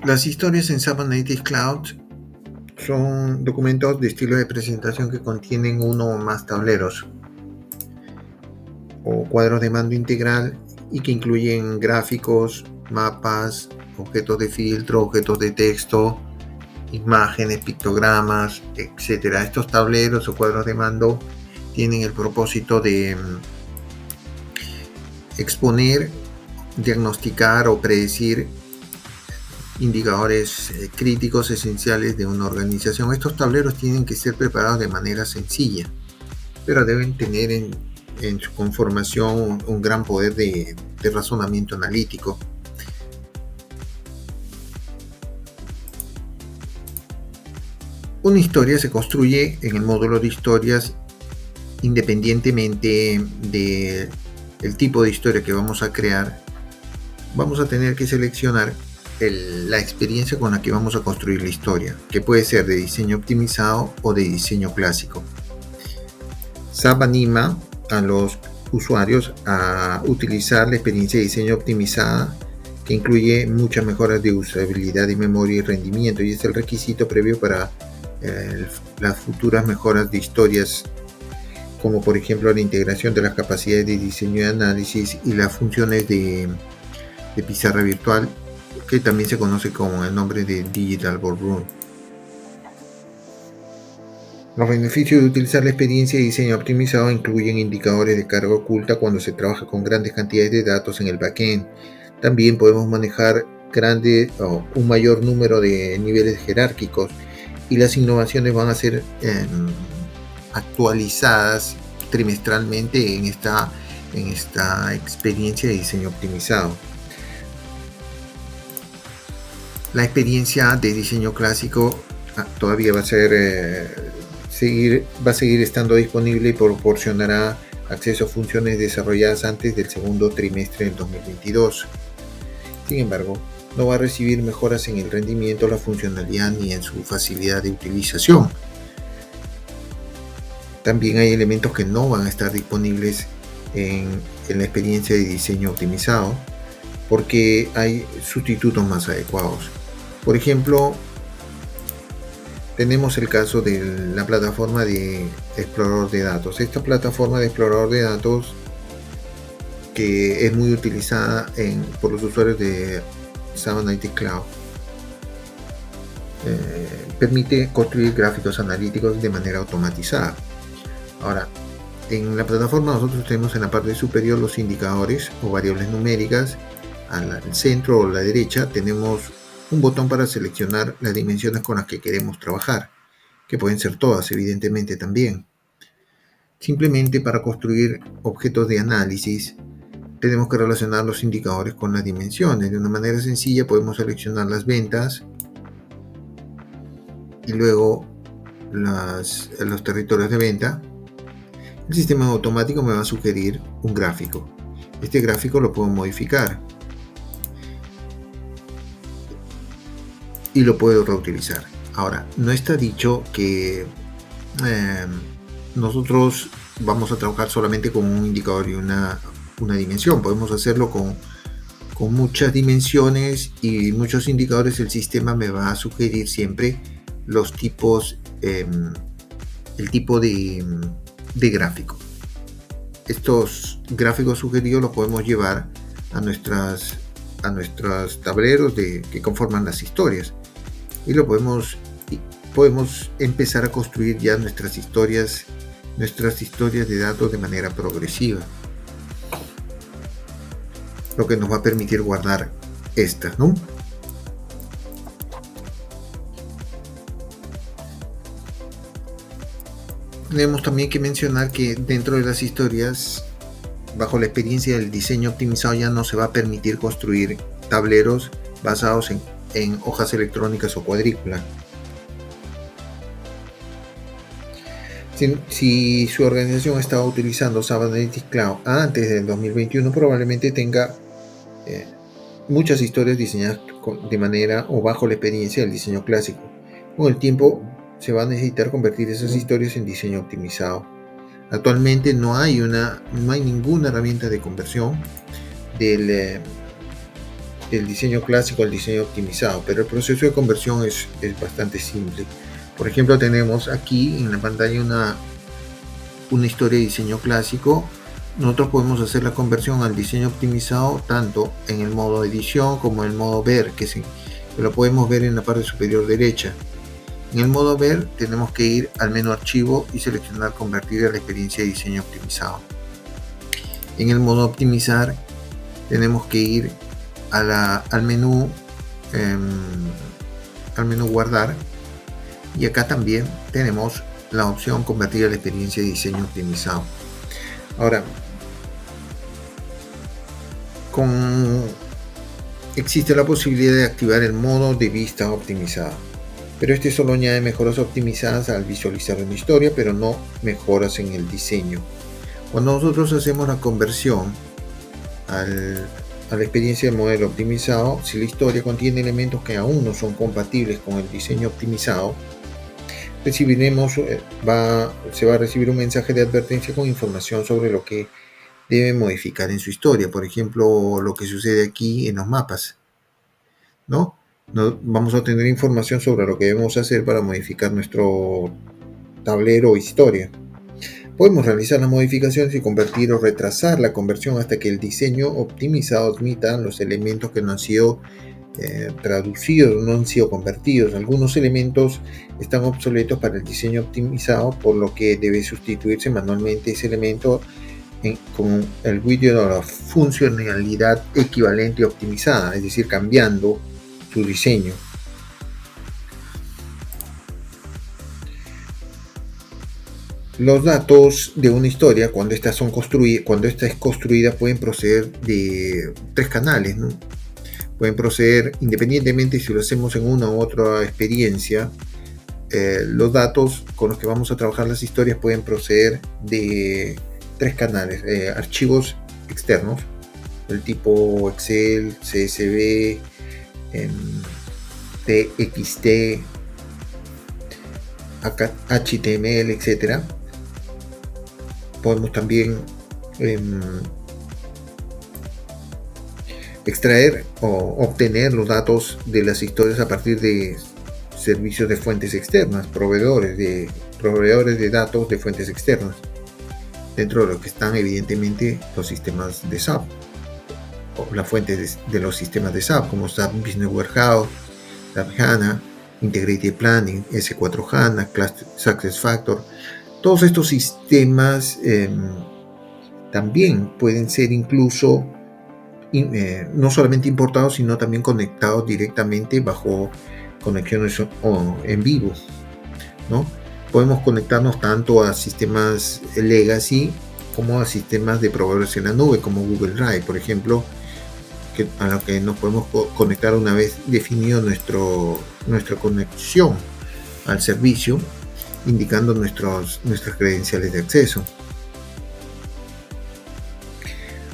Las historias en SAP Analytics Cloud son documentos de estilo de presentación que contienen uno o más tableros o cuadros de mando integral y que incluyen gráficos, mapas, objetos de filtro, objetos de texto, imágenes, pictogramas, etc. Estos tableros o cuadros de mando tienen el propósito de exponer, diagnosticar o predecir indicadores críticos esenciales de una organización. Estos tableros tienen que ser preparados de manera sencilla, pero deben tener en su conformación un gran poder de razonamiento analítico. Una historia se construye en el módulo de historias independientemente del tipo de historia que vamos a crear. Vamos a tener que seleccionar la experiencia con la que vamos a construir la historia, que puede ser de diseño optimizado o de diseño clásico. SAP anima a los usuarios a utilizar la experiencia de diseño optimizada, que incluye muchas mejoras de usabilidad de memoria y rendimiento, y es el requisito previo para las futuras mejoras de historias, como por ejemplo la integración de las capacidades de diseño y análisis y las funciones de pizarra virtual, que también se conoce con el nombre de Digital Boardroom. Los beneficios de utilizar la experiencia de diseño optimizado incluyen indicadores de carga oculta cuando se trabaja con grandes cantidades de datos en el backend. También podemos manejar un mayor número de niveles jerárquicos, y las innovaciones van a ser actualizadas trimestralmente en esta experiencia de diseño optimizado. La experiencia de diseño clásico todavía va a seguir estando disponible y proporcionará acceso a funciones desarrolladas antes del segundo trimestre del 2022. Sin embargo, no va a recibir mejoras en el rendimiento, la funcionalidad ni en su facilidad de utilización. También hay elementos que no van a estar disponibles en la experiencia de diseño optimizado, porque hay sustitutos más adecuados. Por ejemplo, tenemos el caso de la plataforma de explorador de datos. Esta plataforma de explorador de datos, que es muy utilizada por los usuarios de SAP Analytics Cloud, permite construir gráficos analíticos de manera automatizada. Ahora, en la plataforma nosotros tenemos en la parte superior los indicadores o variables numéricas. Al centro o a la derecha tenemos un botón para seleccionar las dimensiones con las que queremos trabajar, que pueden ser todas, evidentemente, también. Simplemente, para construir objetos de análisis, tenemos que relacionar los indicadores con las dimensiones. De una manera sencilla podemos seleccionar las ventas y luego los territorios de venta. El sistema automático me va a sugerir un gráfico. Este gráfico lo puedo modificar y lo puedo reutilizar. Ahora, no está dicho que nosotros vamos a trabajar solamente con un indicador y una dimensión. Podemos hacerlo con muchas dimensiones y muchos indicadores. El sistema me va a sugerir siempre los tipos, el tipo de gráfico. Estos gráficos sugeridos los podemos llevar a nuestros tableros que conforman las historias, y podemos empezar a construir ya nuestras historias de datos de manera progresiva, lo que nos va a permitir guardar estas, ¿no? Tenemos también que mencionar que dentro de las historias, bajo la experiencia del diseño optimizado, ya no se va a permitir construir tableros basados en hojas electrónicas o cuadrícula. Si su organización estaba utilizando SAP Analytics Cloud antes del 2021, probablemente tenga muchas historias diseñadas de manera o bajo la experiencia del diseño clásico. Con el tiempo se va a necesitar convertir esas historias en diseño optimizado. Actualmente no hay ninguna herramienta de conversión del del diseño clásico al diseño optimizado, pero el proceso de conversión es bastante simple. Por ejemplo, tenemos aquí en la pantalla una historia de diseño clásico. Nosotros podemos hacer la conversión al diseño optimizado tanto en el modo edición como en el modo ver, que lo podemos ver en la parte superior derecha. En el modo ver tenemos que ir al menú archivo y seleccionar convertir a la experiencia de diseño optimizado. En el modo optimizar tenemos que ir al menú guardar, y acá también tenemos la opción convertir a la experiencia de diseño optimizado. Ahora, existe la posibilidad de activar el modo de vista optimizada, pero este solo añade mejoras optimizadas al visualizar una historia, pero no mejoras en el diseño. Cuando nosotros hacemos la conversión a la experiencia del modelo optimizado, si la historia contiene elementos que aún no son compatibles con el diseño optimizado, se va a recibir un mensaje de advertencia con información sobre lo que debe modificar en su historia. Por ejemplo, lo que sucede aquí en los mapas, ¿no? Vamos a tener información sobre lo que debemos hacer para modificar nuestro tablero o historia. Podemos realizar las modificaciones y convertir o retrasar la conversión hasta que el diseño optimizado admita los elementos que no han sido traducidos, no han sido convertidos. Algunos elementos están obsoletos para el diseño optimizado, por lo que debe sustituirse manualmente ese elemento con el widget o la funcionalidad equivalente optimizada, es decir, cambiando su diseño. Los datos de una historia, cuando esta es construida, pueden proceder de 3 canales, ¿no? Pueden proceder independientemente si lo hacemos en una u otra experiencia. Los datos con los que vamos a trabajar las historias pueden proceder de 3 canales: archivos externos del tipo Excel, CSV, TXT, HTML, etc. Podemos también extraer o obtener los datos de las historias a partir de servicios de fuentes externas, proveedores de datos de fuentes externas, dentro de lo que están evidentemente los sistemas de SAP o las fuentes de los sistemas de SAP, como SAP Business Warehouse, SAP HANA, Integrated Planning, S4 HANA, SuccessFactors. Todos estos sistemas también pueden ser incluso no solamente importados, sino también conectados directamente bajo conexiones en vivo, ¿no? Podemos conectarnos tanto a sistemas legacy como a sistemas de proveedores en la nube, como Google Drive, por ejemplo, a lo que nos podemos conectar una vez definido nuestra conexión al servicio, indicando nuestras credenciales de acceso.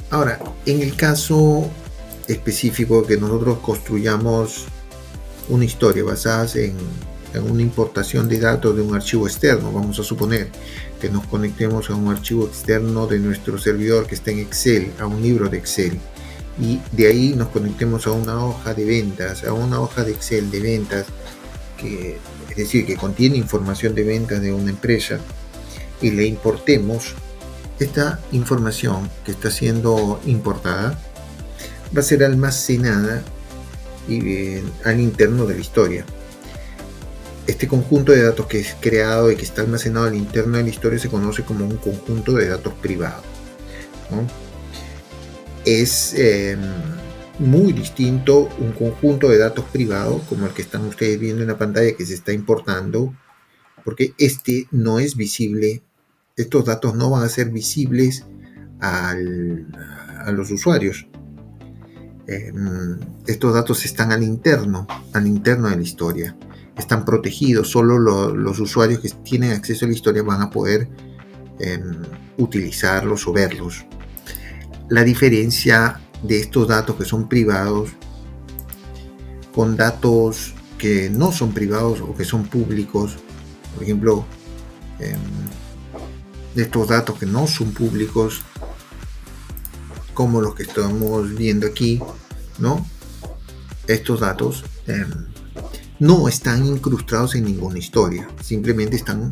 Ahora, en el caso específico que nosotros construyamos una historia basada en una importación de datos de un archivo externo, vamos a suponer que nos conectemos a un archivo externo de nuestro servidor que está en Excel, a un libro de Excel, y de ahí nos conectemos a una hoja de ventas, a una hoja de Excel de ventas, es decir, que contiene información de ventas de una empresa, y le importemos esta información que está siendo importada, va a ser almacenada al interno de la historia. Este conjunto de datos que es creado y que está almacenado al interno de la historia se conoce como un conjunto de datos privados, ¿no? Es muy distinto un conjunto de datos privados como el que están ustedes viendo en la pantalla que se está importando, porque este no es visible. Estos datos no van a ser visibles a los usuarios. Estos datos están al interno de la historia. Están protegidos. Solo los usuarios que tienen acceso a la historia van a poder utilizarlos o verlos. La diferencia de estos datos que son privados con datos que no son privados o que son públicos, por ejemplo, de estos datos que no son públicos, como los que estamos viendo aquí, ¿no? estos datos no están incrustados en ninguna historia, simplemente están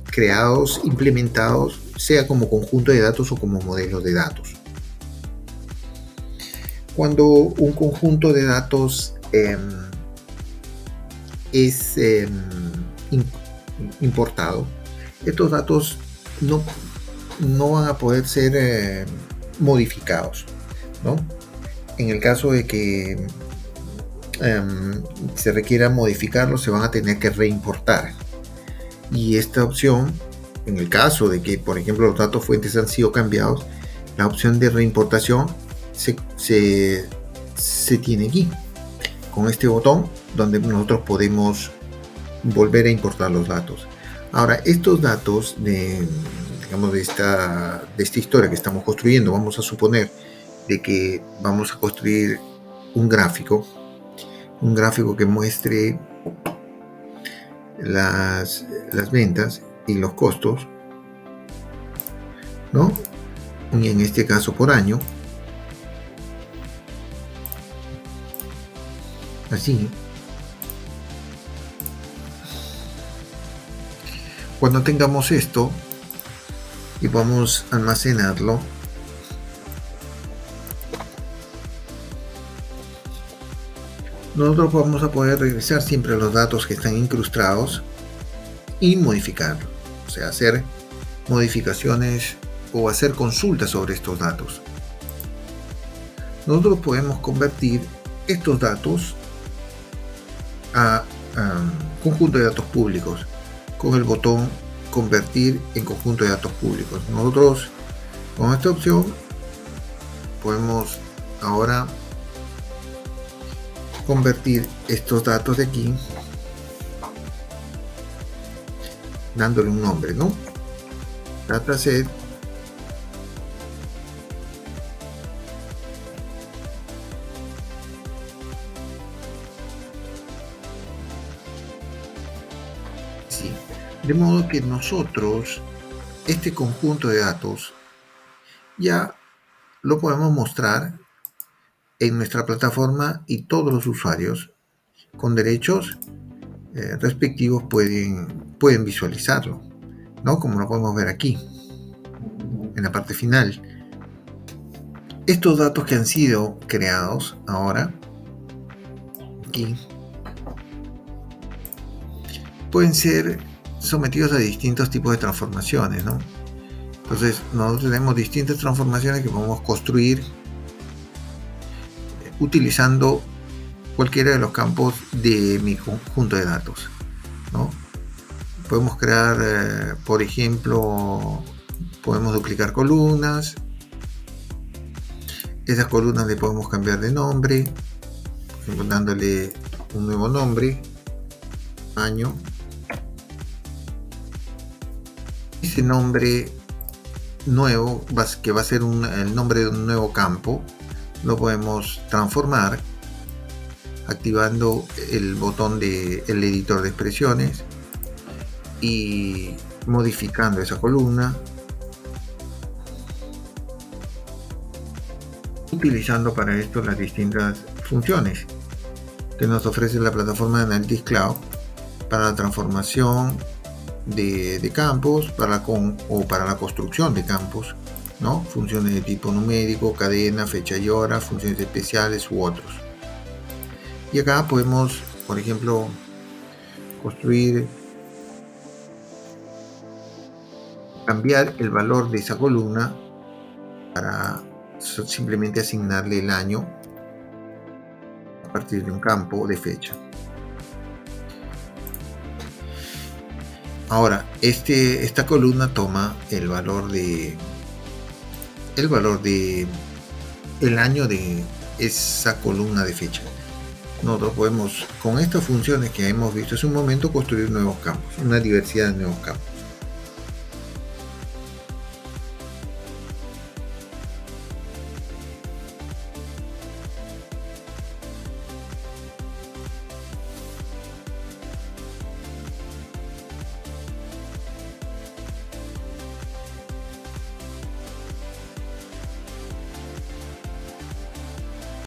creados, implementados, sea como conjunto de datos o como modelos de datos. Cuando un conjunto de datos es importado, estos datos no van a poder ser modificados, ¿no? En el caso de que se requiera modificarlos, se van a tener que reimportar. Y esta opción, en el caso de que, por ejemplo, los datos fuentes han sido cambiados, la opción de reimportación se tiene aquí, con este botón donde nosotros podemos volver a importar los datos. Ahora, estos datos de esta historia que estamos construyendo, vamos a suponer de que vamos a construir un gráfico que muestre las ventas y los costos, ¿no? Y en este caso por año, así. Cuando tengamos esto y vamos a almacenarlo, nosotros vamos a poder regresar siempre a los datos que están incrustados y modificarlo, o sea, hacer modificaciones o hacer consultas sobre estos datos. Nosotros podemos convertir estos datos a conjunto de datos públicos con el botón convertir en conjunto de datos públicos. Nosotros con esta opción podemos ahora convertir estos datos de aquí dándole un nombre, ¿no? Dataset sí. De modo que nosotros este conjunto de datos ya lo podemos mostrar en nuestra plataforma y todos los usuarios con derechos respectivos pueden visualizarlo, ¿no? Como lo podemos ver aquí en la parte final. Estos datos que han sido creados ahora aquí pueden ser sometidos a distintos tipos de transformaciones, ¿no? Entonces nosotros tenemos distintas transformaciones que podemos construir utilizando cualquiera de los campos de mi conjunto de datos, ¿no? Podemos crear, por ejemplo, podemos duplicar columnas. Esas columnas le podemos cambiar de nombre, por ejemplo, dándole un nuevo nombre, año. Ese nombre nuevo, que va a ser el nombre de un nuevo campo, lo podemos transformar activando el botón del editor de expresiones y modificando esa columna, utilizando para esto las distintas funciones que nos ofrece la plataforma de Analytics Cloud para la transformación de campos, para la construcción de campos, ¿no? Funciones de tipo numérico, cadena, fecha y hora, funciones especiales u otros. Y acá podemos, por ejemplo, cambiar el valor de esa columna para simplemente asignarle el año a partir de un campo de fecha. Ahora, esta columna toma el valor de el año de esa columna de fecha. Nosotros podemos, con estas funciones que hemos visto hace un momento, construir nuevos campos, una diversidad de nuevos campos.